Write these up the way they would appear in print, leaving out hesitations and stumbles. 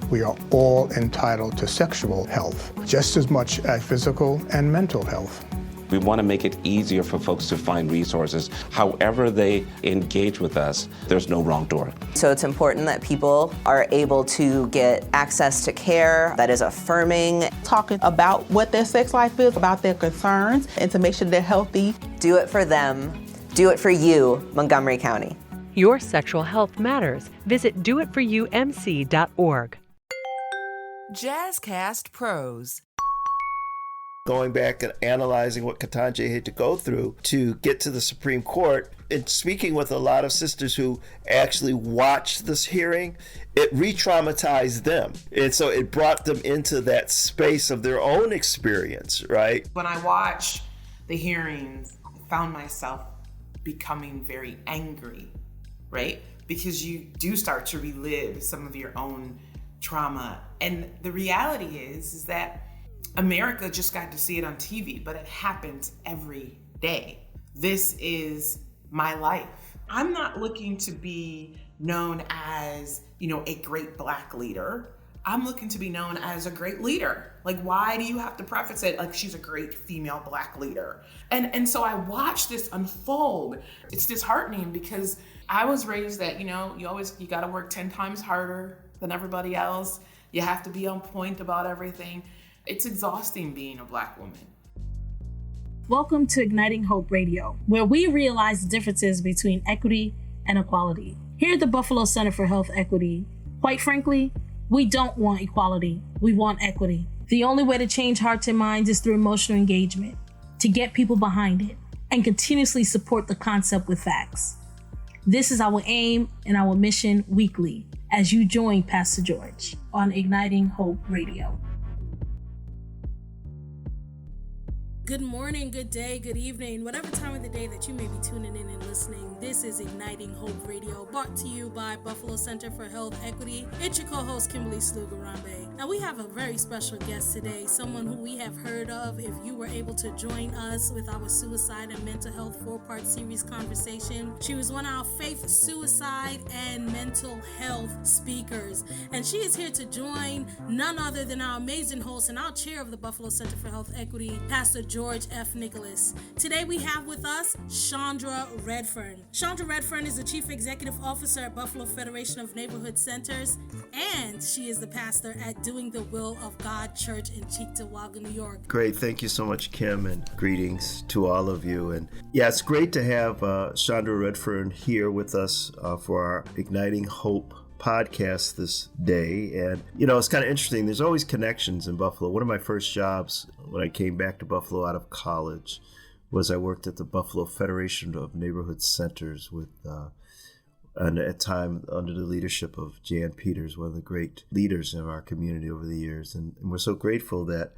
We are all entitled to sexual health, just as much as physical and mental health. We want to make it easier for folks to find resources. However they engage with us, there's no wrong door. So it's important that people are able to get access to care that is affirming. Talking about what their sex life is, about their concerns, and to make sure they're healthy. Do it for them. Do it for you, Montgomery County. Your sexual health matters. Visit doitforyoumc.org. Jazzcast Pros. Going back and analyzing what Ketanji had to go through to get to the Supreme Court, and speaking with a lot of sisters who actually watched this hearing, it re-traumatized them. And so it brought them into that space of their own experience, right? When I watched the hearings, I found myself becoming very angry, right? Because you do start to relive some of your own trauma. And the reality is that America just got to see it on TV, but it happens every day. This is my life. I'm not looking to be known as, a great Black leader. I'm looking to be known as a great leader. Like, why do you have to preface it like she's a great female Black leader? And so I watched this unfold. It's disheartening because I was raised that, you got to work 10 times harder than everybody else. You have to be on point about everything. It's exhausting being a Black woman. Welcome to Igniting Hope Radio, where we realize the differences between equity and equality. Here at the Buffalo Center for Health Equity, quite frankly, we don't want equality, we want equity. The only way to change hearts and minds is through emotional engagement, to get people behind it, and continuously support the concept with facts. This is our aim and our mission weekly as you join Pastor George on Igniting Hope Radio. Good morning, good day, good evening, whatever time of the day that you may be tuning in and listening. This is Igniting Hope Radio, brought to you by Buffalo Center for Health Equity. It's your co-host, Kimberly Slugarambe. Now, we have a very special guest today, someone who we have heard of if you were able to join us with our suicide and mental health 4-part series conversation. She was one of our faith, suicide, and mental health speakers. And she is here to join none other than our amazing host and our chair of the Buffalo Center for Health Equity, Pastor George F. Nicholas. Today we have with us Chandra Redfern. Chandra Redfern is the Chief Executive Officer at Buffalo Federation of Neighborhood Centers, and she is the pastor at Doing the Will of God Church in Cheektowaga, New York. Great. Thank you so much, Kim, and greetings to all of you. And yeah, it's great to have Chandra Redfern here with us for our Igniting Hope podcast this day. And it's kind of interesting, there's always connections in Buffalo. One of my first jobs when I came back to Buffalo out of college was I worked at the Buffalo Federation of Neighborhood Centers with and at the time under the leadership of Jan Peters, one of the great leaders in our community over the years. And we're so grateful that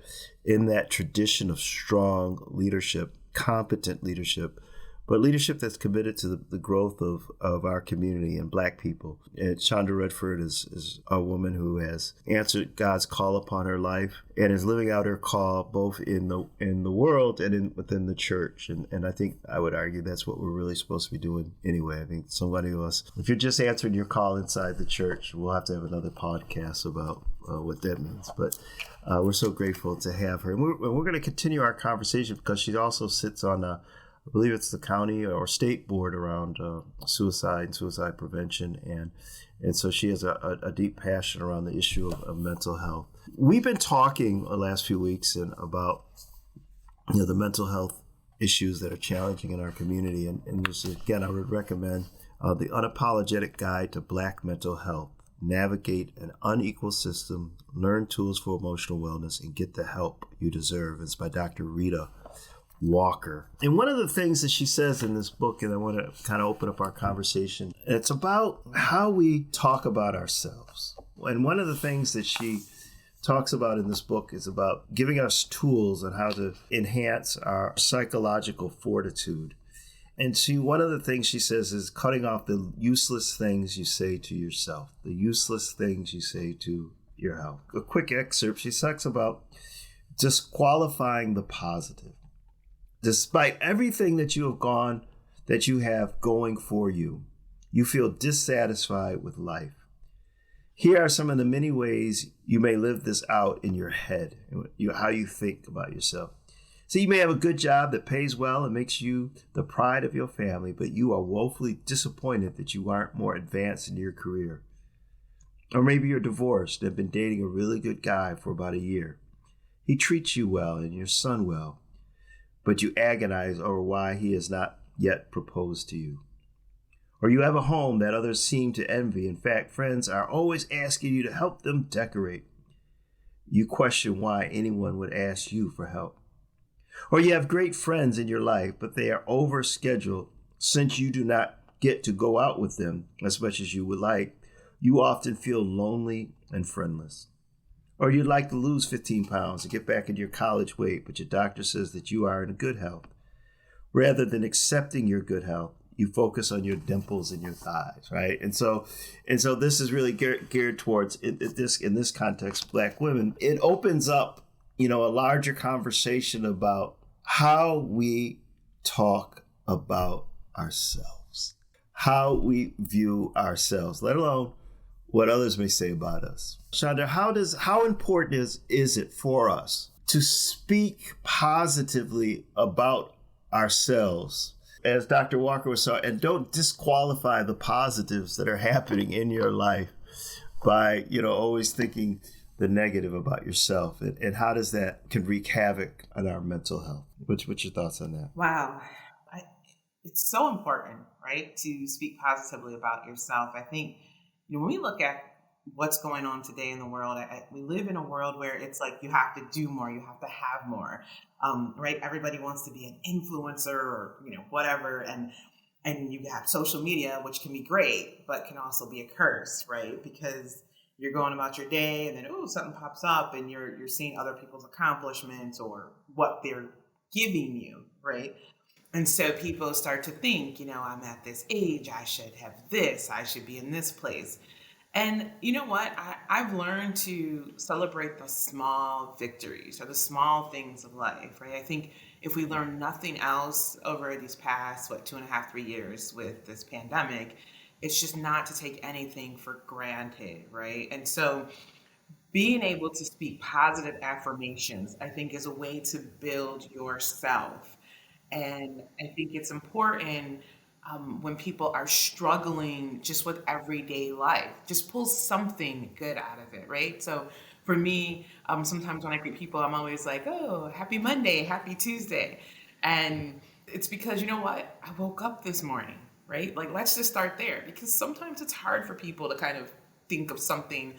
in that tradition of strong leadership, competent leadership, but leadership that's committed to the growth of our community and Black people. And Chandra Redfern is a woman who has answered God's call upon her life and is living out her call both in the world and within the church. And I think I would argue that's what we're really supposed to be doing anyway. I think so many of us, if you're just answering your call inside the church, we'll have to have another podcast about what that means. But we're so grateful to have her. And we're going to continue our conversation because she also sits on I believe it's the county or state board around suicide and suicide prevention. And so she has a deep passion around the issue of mental health. We've been talking the last few weeks about the mental health issues that are challenging in our community. And just, again, I would recommend The Unapologetic Guide to Black Mental Health. Navigate an unequal system, learn tools for emotional wellness, and get the help you deserve. It's by Dr. Rita Walker. And one of the things that she says in this book, and I want to kind of open up our conversation, it's about how we talk about ourselves. And one of the things that she talks about in this book is about giving us tools on how to enhance our psychological fortitude. And one of the things she says is cutting off the useless things you say to yourself, the useless things you say to your health. A quick excerpt, she talks about disqualifying the positive. Despite everything that you have going for you, you feel dissatisfied with life. Here are some of the many ways you may live this out in your head, how you think about yourself. So you may have a good job that pays well and makes you the pride of your family, but you are woefully disappointed that you aren't more advanced in your career. Or maybe you're divorced and have been dating a really good guy for about a year. He treats you well and your son well, but you agonize over why he has not yet proposed to you. Or you have a home that others seem to envy. In fact, friends are always asking you to help them decorate. You question why anyone would ask you for help. Or you have great friends in your life, but they are overscheduled. Since you do not get to go out with them as much as you would like, you often feel lonely and friendless. Or you'd like to lose 15 pounds and get back into your college weight, but your doctor says that you are in good health. Rather than accepting your good health, you focus on your dimples and your thighs, right? And so this is really geared towards, in this context, Black women. It opens up, a larger conversation about how we talk about ourselves, how we view ourselves, let alone what others may say about us. Chandra, how important is it for us to speak positively about ourselves, as Dr. Walker was saying, and don't disqualify the positives that are happening in your life by, always thinking the negative about yourself, and how does that can wreak havoc on our mental health? What's your thoughts on that? Wow. It's so important, right, to speak positively about yourself. I think, when we look at what's going on today in the world, we live in a world where it's like you have to do more, you have to have more, right? Everybody wants to be an influencer or, whatever. And you have social media, which can be great, but can also be a curse, right? Because you're going about your day and then, something pops up and you're seeing other people's accomplishments or what they're giving you, right? And so people start to think, I'm at this age, I should have this, I should be in this place. And you know what? I've learned to celebrate the small victories or the small things of life, right? I think if we learn nothing else over these past, 2.5, 3 years with this pandemic, it's just not to take anything for granted, right? And so being able to speak positive affirmations, I think, is a way to build yourself. And I think it's important when people are struggling just with everyday life, just pull something good out of it, right? So for me, sometimes when I greet people, I'm always like, happy Monday, happy Tuesday. And it's because, you know what? I woke up this morning, right? Like, let's just start there, because sometimes it's hard for people to kind of think of something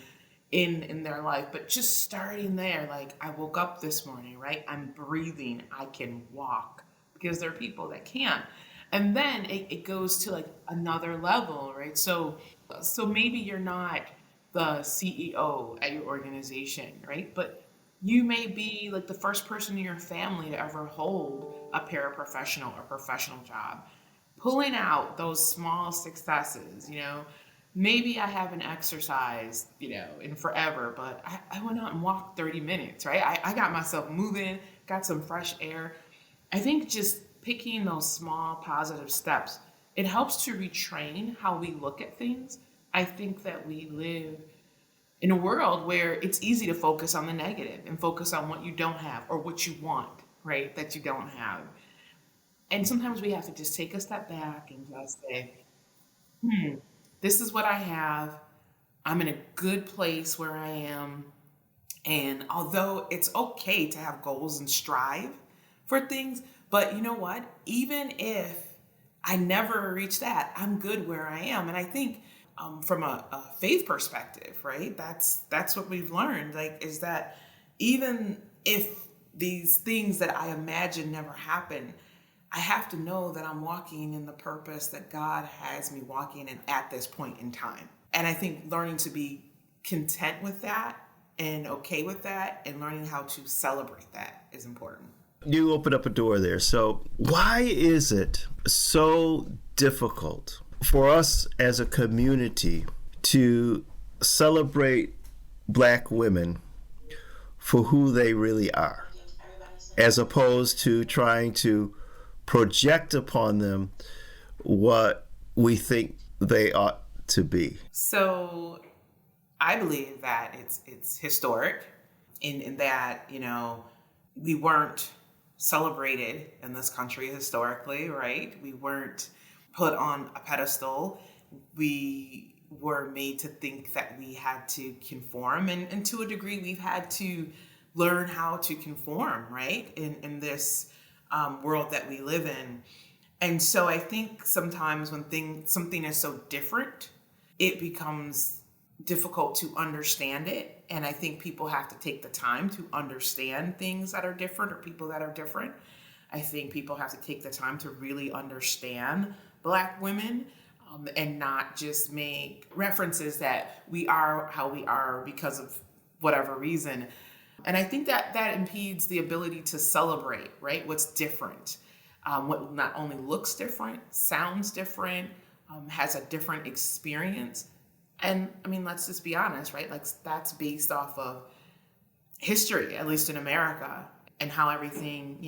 in their life, but just starting there, like, I woke up this morning, right? I'm breathing, I can walk, because there are people that can't. And then it goes to like another level, right? So maybe you're not the CEO at your organization, right? But you may be like the first person in your family to ever hold a paraprofessional or professional job. Pulling out those small successes, maybe I haven't exercised, in forever, but I went out and walked 30 minutes, right? I got myself moving, got some fresh air. I think just picking those small positive steps, it helps to retrain how we look at things. I think that we live in a world where it's easy to focus on the negative and focus on what you don't have or what you want, right, that you don't have. And sometimes we have to just take a step back and just say, this is what I have. I'm in a good place where I am. And although it's okay to have goals and strive for things, but you know what? Even if I never reach that, I'm good where I am. And I think from a faith perspective, right? That's what we've learned, is that even if these things that I imagine never happen, I have to know that I'm walking in the purpose that God has me walking in at this point in time. And I think learning to be content with that and okay with that and learning how to celebrate that is important. You open up a door there. So why is it so difficult for us as a community to celebrate Black women for who they really are, as opposed to trying to project upon them what we think they ought to be? So I believe that it's historic in that, we weren't celebrated in this country historically, right? We weren't put on a pedestal. We were made to think that we had to conform, and to a degree we've had to learn how to conform, right? In this world that we live in. And so I think sometimes when something is so different, it becomes difficult to understand it. And I think people have to take the time to understand things that are different or people that are different. I think people have to take the time to really understand Black women, and not just make references that we are how we are because of whatever reason. And I think that impedes the ability to celebrate, right? What's different, what not only looks different, sounds different, has a different experience. And I mean, let's just be honest, right? Like, that's based off of history, at least in America, and how everything,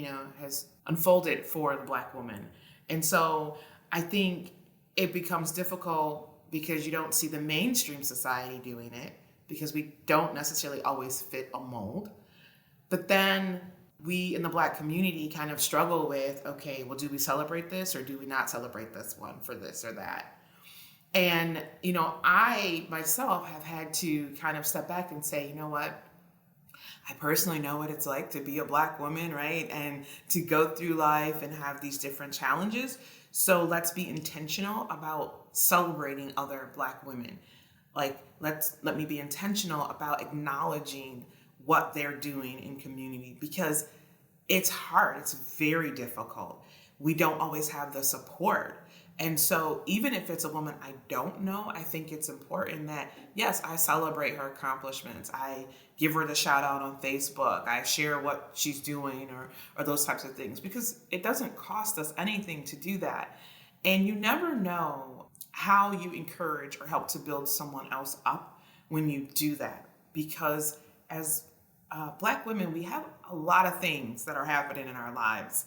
has unfolded for the Black woman. And so I think it becomes difficult because you don't see the mainstream society doing it, because we don't necessarily always fit a mold. But then we in the Black community kind of struggle with, okay, well, do we celebrate this or do we not celebrate this one for this or that? And, I myself have had to kind of step back and say, you know what? I personally know what it's like to be a Black woman, right? And to go through life and have these different challenges. So let's be intentional about celebrating other Black women. Like, let me be intentional about acknowledging what they're doing in community, because it's hard. It's very difficult. We don't always have the support. And so even if it's a woman I don't know, I think it's important that, yes, I celebrate her accomplishments. I give her the shout out on Facebook. I share what she's doing or those types of things, because it doesn't cost us anything to do that. And you never know how you encourage or help to build someone else up when you do that. Because as Black women, we have a lot of things that are happening in our lives.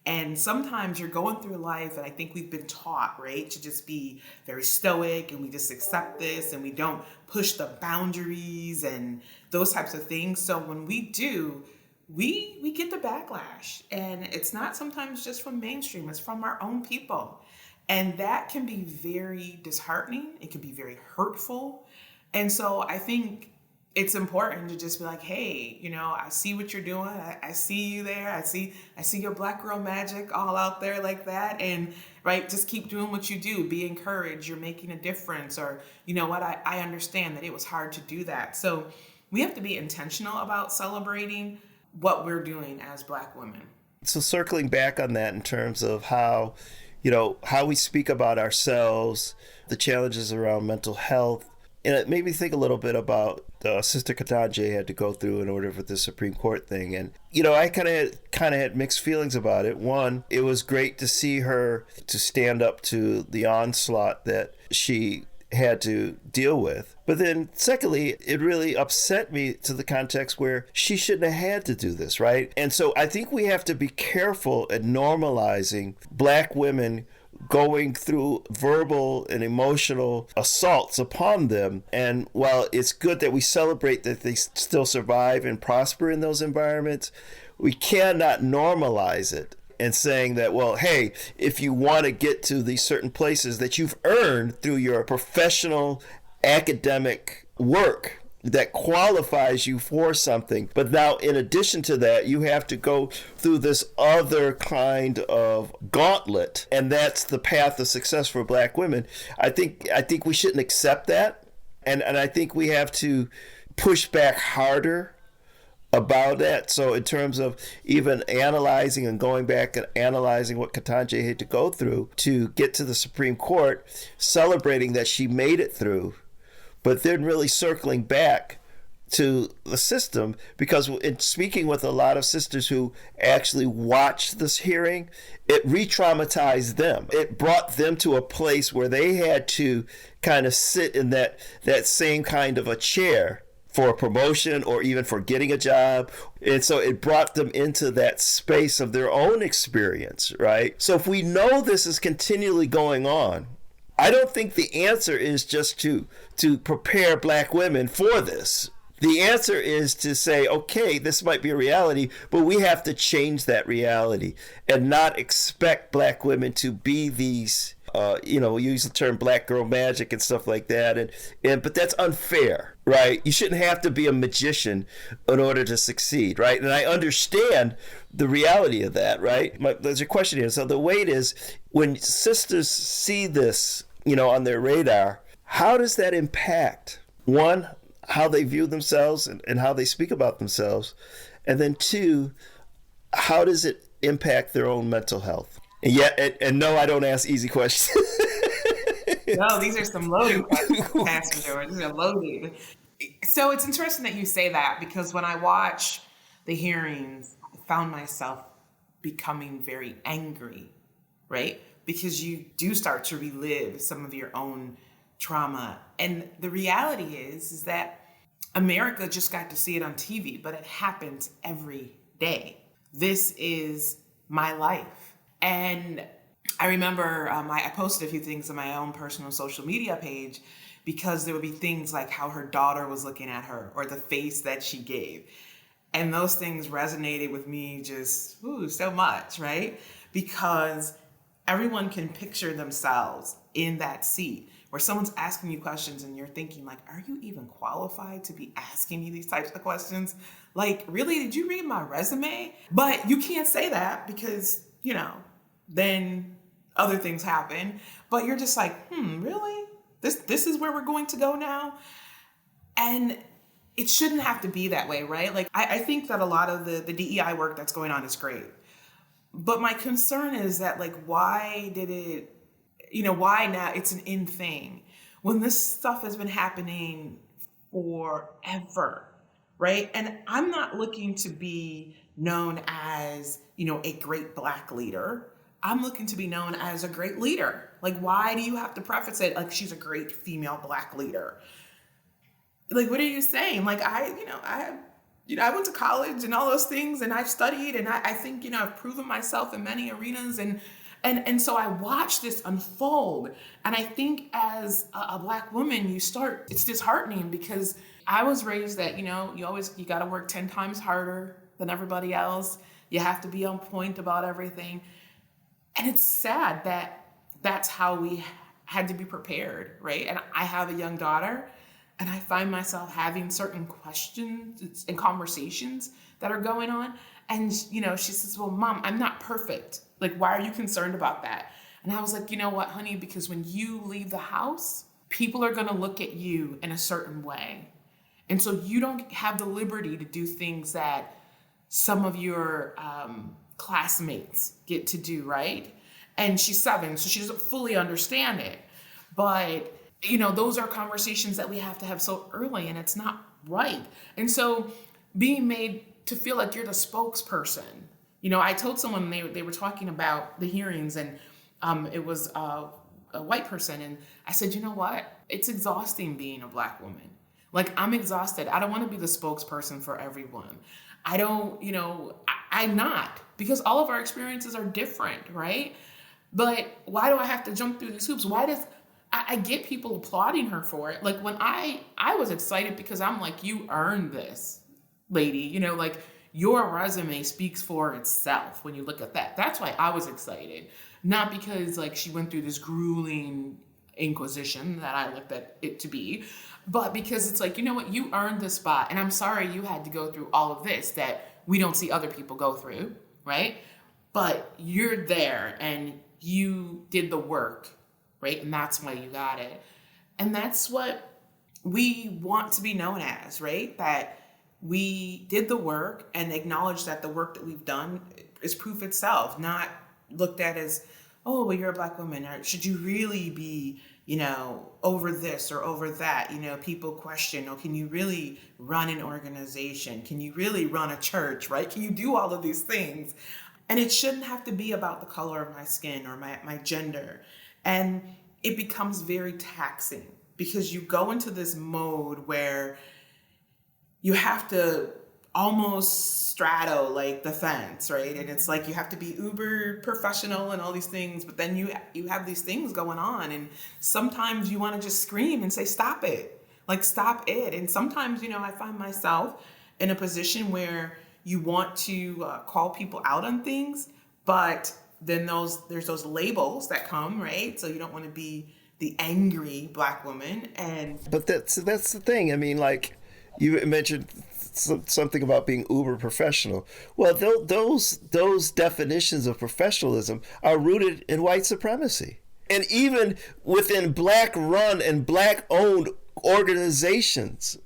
And sometimes you're going through life, and I think we've been taught, right, to just be very stoic, and we just accept this, and we don't push the boundaries and those types of things. So when we do, we get the backlash. And it's not sometimes just from mainstream, it's from our own people. And that can be very disheartening. It can be very hurtful. And so I think it's important to just be like, hey, I see what you're doing. I see you there. I see your Black girl magic all out there like that. And right, just keep doing what you do. Be encouraged. You're making a difference. Or, you know what, I understand that it was hard to do that. So we have to be intentional about celebrating what we're doing as Black women. So circling back on that in terms of how we speak about ourselves, the challenges around mental health. And it made me think a little bit about Sister Ketanji had to go through in order for the Supreme Court thing. And, I kind of had mixed feelings about it. One, it was great to see her to stand up to the onslaught that she had to deal with. But then secondly, it really upset me to the context where she shouldn't have had to do this, right? And so I think we have to be careful at normalizing Black women going through verbal and emotional assaults upon them. And while it's good that we celebrate that they still survive and prosper in those environments, we cannot normalize it and saying that, well, hey, if you want to get to these certain places that you've earned through your professional academic work that qualifies you for something, but now in addition to that, you have to go through this other kind of gauntlet, and that's the path of success for Black women. I think we shouldn't accept that, and I think we have to push back harder about that. So in terms of even analyzing and going back and analyzing what Ketanji had to go through to get to the Supreme Court, celebrating that she made it through, but then really circling back to the system, because in speaking with a lot of sisters who actually watched this hearing, it re-traumatized them. It brought them to a place where they had to kind of sit in that same kind of a chair for a promotion or even for getting a job. And so it brought them into that space of their own experience, right? So if we know this is continually going on, I don't think the answer is just to prepare Black women for this. The answer is to say, okay, this might be a reality, but we have to change that reality and not expect Black women to be these, we use the term Black girl magic and stuff like that. But that's unfair, right? You shouldn't have to be a magician in order to succeed, right? And I understand the reality of that, right? There's a question here. So the weight is, when sisters see this, on their radar, how does that impact, one, how they view themselves and how they speak about themselves, and then two, how does it impact their own mental health? And no, I don't ask easy questions. No, these are some loaded questions, Pastor George. These are loaded. So it's interesting that you say that, because when I watch the hearings, I found myself becoming very angry, right? Because you do start to relive some of your own trauma. And the reality is that America just got to see it on TV, but it happens every day. This is my life. And I remember I posted a few things on my own personal social media page, because there would be things like how her daughter was looking at her or the face that she gave. And those things resonated with me just so much, right? Because everyone can picture themselves in that seat where someone's asking you questions and you're thinking like, are you even qualified to be asking me these types of questions? Like, really, did you read my resume? But you can't say that because, then other things happen. But you're just like, really? This is where we're going to go now? And it shouldn't have to be that way, right? Like, I think that a lot of the DEI work that's going on is great. But my concern is that, like, why did it, why now it's an in thing when this stuff has been happening forever, right? And I'm not looking to be known as, a great Black leader. I'm looking to be known as a great leader. Like, why do you have to preface it like she's a great female Black leader? Like, what are you saying? Like, I went to college and all those things, and I've studied, and I think, I've proven myself in many arenas, and so I watch this unfold. And I think as a Black woman, it's disheartening, because I was raised that, you got to work 10 times harder than everybody else. You have to be on point about everything. And it's sad that that's how we had to be prepared, right? And I have a young daughter, and I find myself having certain questions and conversations that are going on. And, she says, well, Mom, I'm not perfect. Like, why are you concerned about that? And I was like, you know what, honey, because when you leave the house, people are going to look at you in a certain way. And so you don't have the liberty to do things that some of your classmates get to do, right? And she's 7, so she doesn't fully understand it. But, those are conversations that we have to have so early, and it's not right. And so being made to feel like you're the spokesperson. I told someone they were talking about the hearings, and it was a white person, and I said, you know what? It's exhausting being a Black woman. Like, I'm exhausted. I don't want to be the spokesperson for everyone. I don't, I'm not, because all of our experiences are different, right? But why do I have to jump through these hoops? I get people applauding her for it. Like, when I was excited because I'm like, you earned this, lady. Like, your resume speaks for itself when you look at that. That's why I was excited. Not because, like, she went through this grueling inquisition that I looked at it to be, but because it's like, you know what, you earned this spot, and I'm sorry you had to go through all of this that we don't see other people go through, right? But you're there, and you did the work, right? And that's why you got it. And that's what we want to be known as, right? That we did the work and acknowledge that the work that we've done is proof itself, not looked at as, oh, well, you're a Black woman, or should you really be, over this or over that? People question, oh, can you really run an organization? Can you really run a church, right? Can you do all of these things? And it shouldn't have to be about the color of my skin or my gender. And it becomes very taxing, because you go into this mode where you have to almost straddle like the fence, right? And it's like you have to be uber professional and all these things, but then you have these things going on, and sometimes you want to just scream and say, stop it, like stop it. And sometimes, I find myself in a position where you want to call people out on things, but then there's those labels that come, right? So you don't want to be the angry Black woman. But that's the thing. I mean, like you mentioned something about being uber professional. Well, those definitions of professionalism are rooted in white supremacy. And even within Black run and Black owned organizations,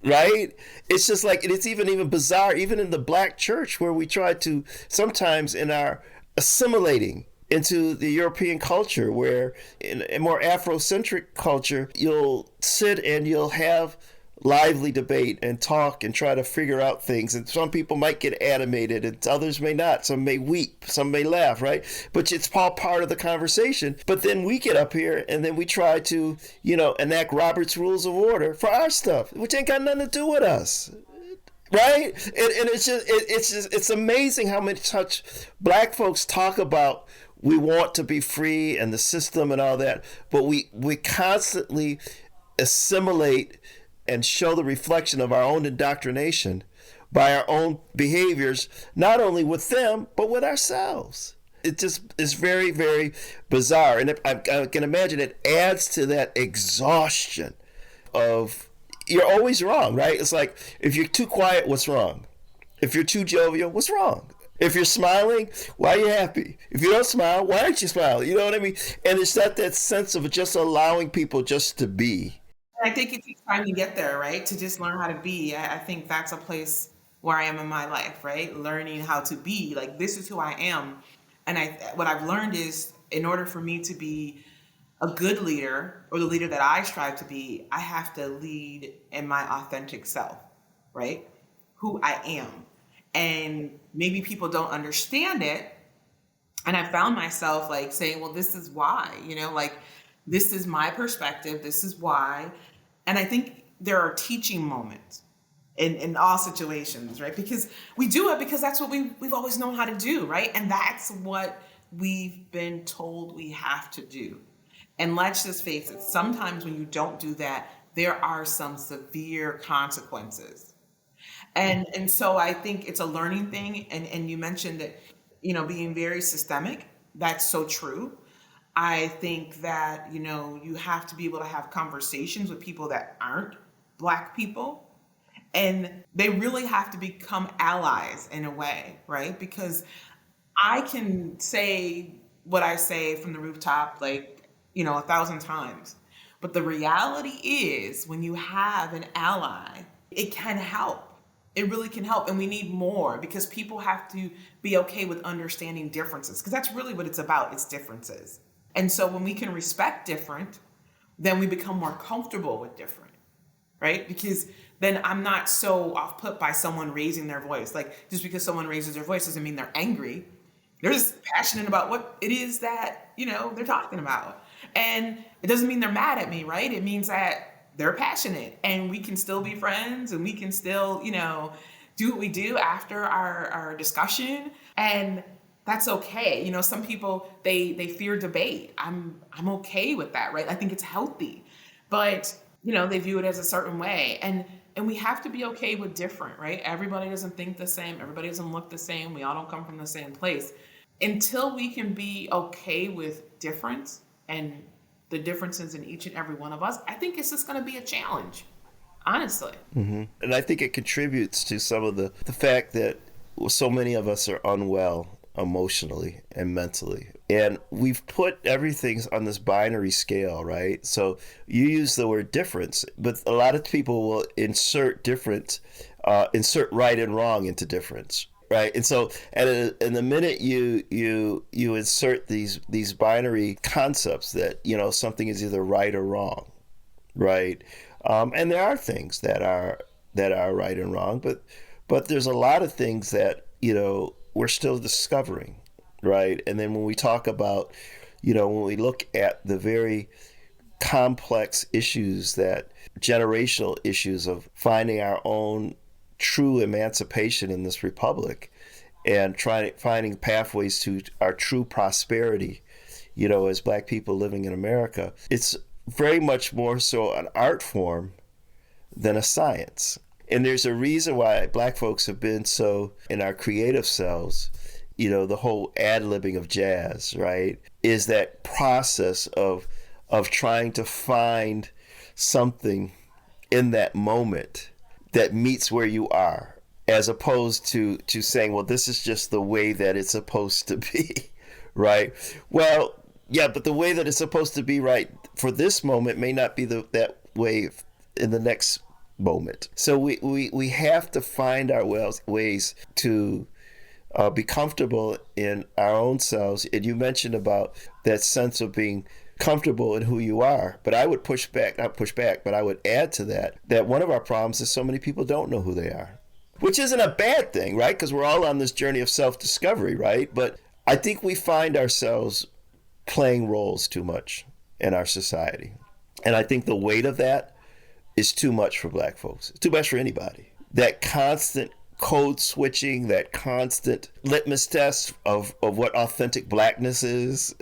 right? It's just like, it's even bizarre, even in the Black church, where we try to sometimes in our assimilating into the European culture, where in a more Afrocentric culture, you'll sit and you'll have lively debate and talk and try to figure out things. And some people might get animated and others may not. Some may weep, some may laugh, right? But it's all part of the conversation. But then we get up here and then we try to, enact Robert's Rules of Order for our stuff, which ain't got nothing to do with us. Right? And it's amazing how much Black folks talk about we want to be free and the system and all that, but we constantly assimilate and show the reflection of our own indoctrination by our own behaviors, not only with them, but with ourselves. It just is very, very bizarre. And I can imagine it adds to that exhaustion of, you're always wrong, right? It's like, if you're too quiet, what's wrong? If you're too jovial, what's wrong? If you're smiling, why are you happy? If you don't smile, why aren't you smiling? You know what I mean? And it's not that sense of just allowing people just to be. I think it takes time to get there, right? To just learn how to be. I think that's a place where I am in my life, right? Learning how to be, like, this is who I am. And what I've learned is, in order for me to be a good leader, or the leader that I strive to be, I have to lead in my authentic self, right? Who I am. And maybe people don't understand it. And I found myself like saying, well, this is why, like, this is my perspective. This is why. And I think there are teaching moments in all situations, right? Because we do it because that's what we've always known how to do, right? And that's what we've been told we have to do. And let's just face it, sometimes when you don't do that, there are some severe consequences. And so I think it's a learning thing. And you mentioned that, being very systemic, that's so true. I think that, you have to be able to have conversations with people that aren't Black people. And they really have to become allies in a way, right? Because I can say what I say from the rooftop, like, 1,000 times. But the reality is, when you have an ally, it can help. It really can help. And we need more, because people have to be okay with understanding differences, because that's really what it's about. It's differences. And so when we can respect different, then we become more comfortable with different, right? Because then I'm not so off put by someone raising their voice. Like, just because someone raises their voice doesn't mean they're angry. They're just passionate about what it is that, they're talking about. And it doesn't mean they're mad at me, right? It means that they're passionate, and we can still be friends, and we can still, do what we do after our discussion. And that's okay. Some people, they fear debate. I'm okay with that, right? I think it's healthy, but they view it as a certain way. And we have to be okay with different, right? Everybody doesn't think the same. Everybody doesn't look the same. We all don't come from the same place. Until we can be okay with difference and the differences in each and every one of us, I think it's just going to be a challenge, honestly. Mm-hmm. And I think it contributes to some of the fact that so many of us are unwell emotionally and mentally. And we've put everything on this binary scale, right? So you use the word difference, but a lot of people will insert right and wrong into difference, right? And so in the minute you insert these binary concepts that, something is either right or wrong, right? And there are things that are right and wrong, but there's a lot of things that, we're still discovering, right? And then when we talk about, when we look at the very complex issues, that generational issues of finding our own true emancipation in this republic and finding pathways to our true prosperity, as Black people living in America. It's very much more so an art form than a science. And there's a reason why Black folks have been so in our creative selves, the whole ad-libbing of jazz, right, is that process of trying to find something in that moment that meets where you are, as opposed to saying, well, this is just the way that it's supposed to be, right? Well, yeah, but the way that it's supposed to be right for this moment may not be that way in the next moment. So we have to find our ways to be comfortable in our own selves. And you mentioned about that sense of being comfortable in who you are. But I would but I would add to that one of our problems is so many people don't know who they are, which isn't a bad thing, right? Because we're all on this journey of self-discovery, right? But I think we find ourselves playing roles too much in our society. And I think the weight of that is too much for Black folks. It's too much for anybody. That constant code switching, that constant litmus test of what authentic Blackness is.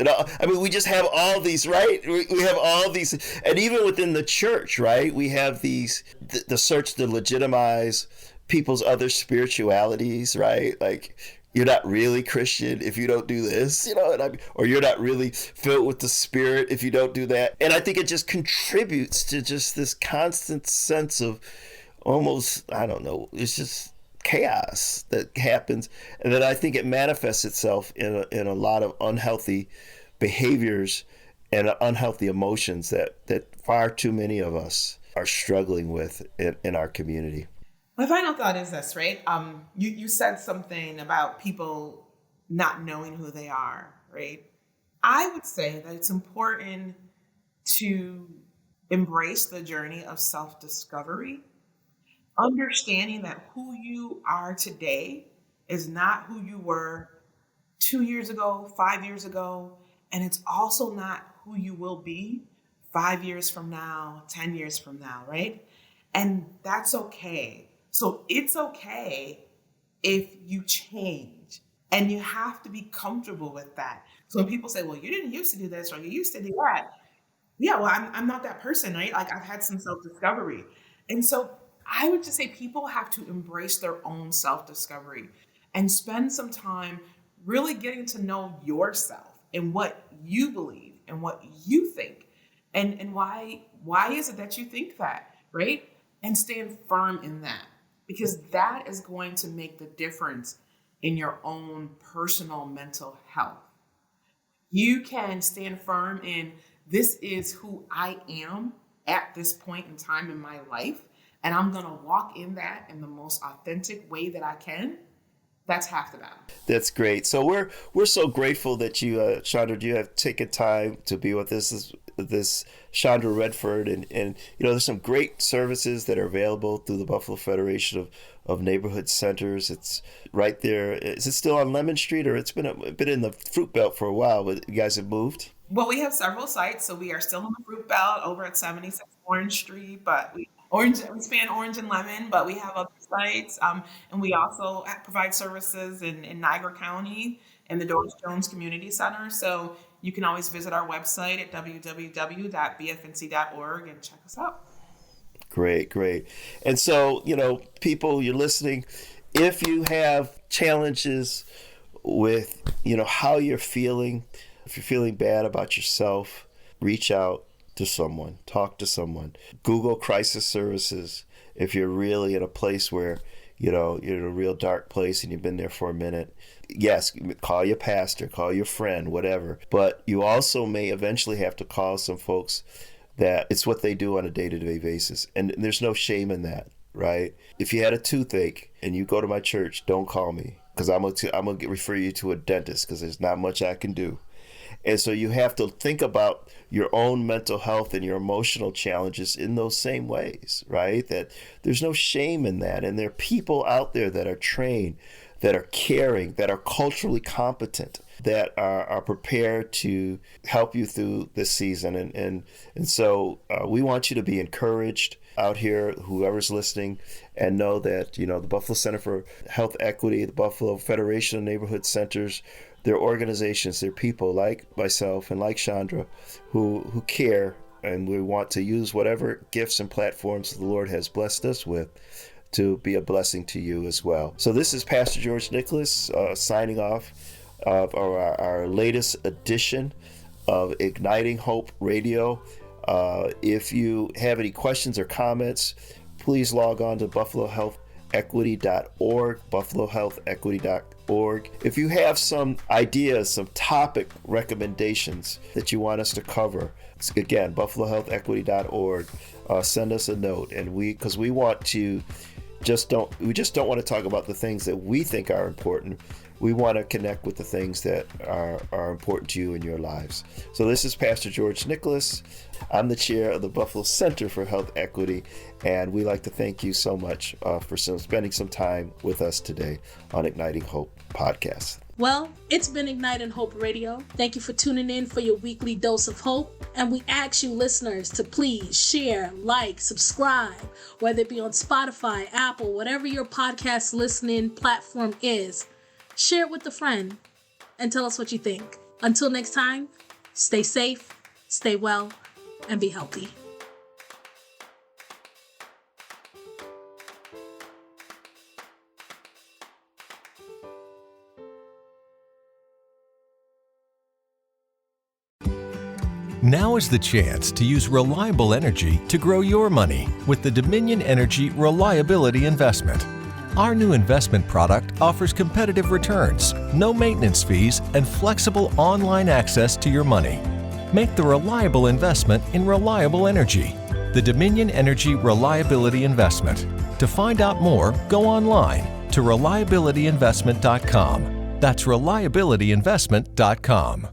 We just have all these, right? We have all these, and even within the church, right? We have these, the search to legitimize people's other spiritualities, right? Like, you're not really Christian if you don't do this, or you're not really filled with the Spirit if you don't do that. And I think it just contributes to just this constant sense of almost, I don't know, it's just chaos that happens, and that I think it manifests itself in a lot of unhealthy behaviors and unhealthy emotions that far too many of us are struggling with in our community. My final thought is this, right? You said something about people not knowing who they are, right? I would say that it's important to embrace the journey of self-discovery, understanding that who you are today is not who you were 2 years ago, 5 years ago, and it's also not who you will be 5 years from now, 10 years from now, right? And that's okay. So it's okay if you change, and you have to be comfortable with that. So when people say, well, you didn't used to do this or you used to do that. Yeah, well, I'm not that person, right? Like, I've had some self-discovery. And so I would just say people have to embrace their own self-discovery and spend some time really getting to know yourself and what you believe and what you think and why is it that you think that, right? And stand firm in that, because that is going to make the difference in your own personal mental health. You can stand firm in, this is who I am at this point in time in my life, and I'm going to walk in that in the most authentic way that I can. That's half the battle. That's great. So we're so grateful that you, Chandra, you have taken time to be with us. This Chandra Redfern, and there's some great services that are available through the Buffalo Federation of Neighborhood Centers. It's right there. Is it still on Lemon Street, or it's been in the Fruit Belt for a while? But you guys have moved. Well, we have several sites, so we are still in the Fruit Belt over at 76 Orange Street, but we span Orange and Lemon, but we have other sites, and we also provide services in Niagara County in the Doris Jones Community Center. So you can always visit our website at www.bfnc.org and check us out. Great. And so, people, you're listening, if you have challenges with, how you're feeling, if you're feeling bad about yourself, reach out to someone, talk to someone. Google crisis services if you're really in a place where, you're in a real dark place and you've been there for a minute. Yes, call your pastor, call your friend, whatever. But you also may eventually have to call some folks that it's what they do on a day-to-day basis. And there's no shame in that, right? If you had a toothache and you go to my church, don't call me, because I'm going to refer you to a dentist, because there's not much I can do. And so you have to think about your own mental health and your emotional challenges in those same ways, right? That there's no shame in that. And there are people out there that are trained, that are caring, that are culturally competent, that are prepared to help you through this season. And so we want you to be encouraged. out here, whoever's listening, and know that, the Buffalo Center for Health Equity, the Buffalo Federation of Neighborhood Centers, they're organizations, they're people like myself and like Chandra who care, and we want to use whatever gifts and platforms the Lord has blessed us with to be a blessing to you as well. So this is Pastor George Nicholas signing off of our latest edition of Igniting Hope Radio. If you have any questions or comments, please log on to buffalohealthequity.org, buffalohealthequity.org. If you have some ideas, some topic recommendations that you want us to cover, again, buffalohealthequity.org, send us a note. And because we want to just don't want to talk about the things that we think are important. We want to connect with the things that are important to you in your lives. So this is Pastor George Nicholas. I'm the chair of the Buffalo Center for Health Equity, and we'd like to thank you so much for spending some time with us today on Igniting Hope podcast. Well, it's been Igniting Hope Radio. Thank you for tuning in for your weekly dose of hope. And we ask you listeners to please share, like, subscribe, whether it be on Spotify, Apple, whatever your podcast listening platform is. Share it with a friend and tell us what you think. Until next time, stay safe, stay well, and be healthy. Now is the chance to use reliable energy to grow your money with the Dominion Energy Reliability Investment. Our new investment product offers competitive returns, no maintenance fees, and flexible online access to your money. Make the reliable investment in reliable energy. The Dominion Energy Reliability Investment. To find out more, go online to reliabilityinvestment.com. That's reliabilityinvestment.com.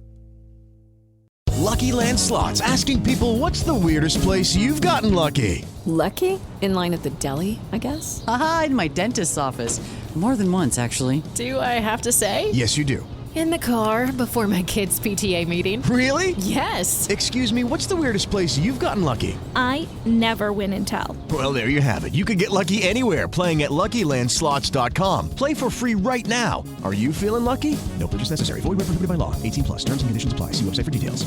Lucky Land Slots, asking people, what's the weirdest place you've gotten lucky? Lucky? In line at the deli, I guess? Aha, in my dentist's office. More than once, actually. Do I have to say? Yes, you do. In the car before my kids' PTA meeting. Really? Yes. Excuse me, what's the weirdest place you've gotten lucky? I never win and tell. Well, there you have it. You can get lucky anywhere, playing at LuckyLandSlots.com. Play for free right now. Are you feeling lucky? No purchase necessary. Void where prohibited by law. 18+. Terms and conditions apply. See website for details.